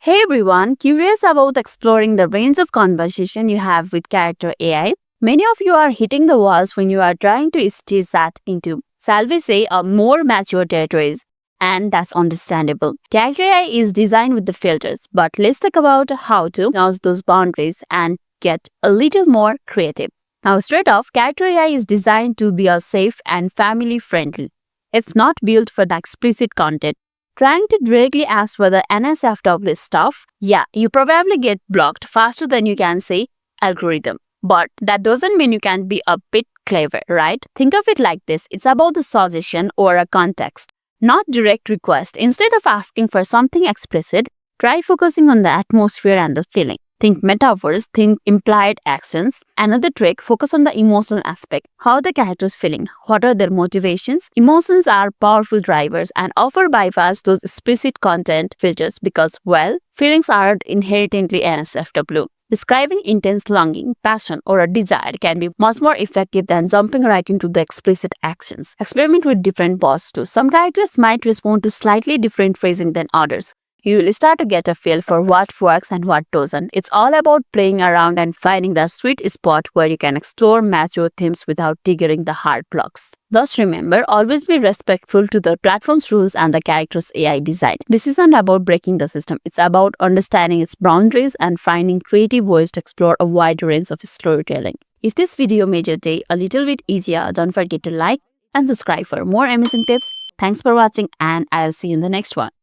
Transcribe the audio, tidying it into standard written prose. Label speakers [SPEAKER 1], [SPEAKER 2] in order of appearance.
[SPEAKER 1] Hey everyone, curious about exploring the range of conversation you have with character AI? Many of you are hitting the walls when you are trying to stitch that into, shall we say, a more mature territories. And that's understandable. Character AI is designed with the filters, but let's talk about how to nudge those boundaries and get a little more creative. Now, straight off, character AI is designed to be a safe and family friendly. It's not built for the explicit content. Trying to directly ask for the NSFW stuff, yeah, you probably get blocked faster than you can say algorithm. But that doesn't mean you can't be a bit clever, right? Think of it like this. It's about the suggestion or a context, not direct request. Instead of asking for something explicit, try focusing on the atmosphere and the feeling. Think metaphors, think implied actions. Another trick, focus on the emotional aspect. How the character is feeling, what are their motivations. Emotions are powerful drivers and often bypass those explicit content filters because, well, feelings are inherently NSFW. Describing intense longing, passion, or a desire can be much more effective than jumping right into the explicit actions. Experiment with different pause too. Some characters might respond to slightly different phrasing than others. You will start to get a feel for what works and what doesn't. It's all about playing around and finding the sweet spot where you can explore mature themes without triggering the hard blocks. Thus remember, always be respectful to the platform's rules and the character's AI design. This isn't about breaking the system, it's about understanding its boundaries and finding creative ways to explore a wide range of storytelling. If this video made your day a little bit easier, don't forget to like and subscribe for more amazing tips. Thanks for watching and I'll see you in the next one.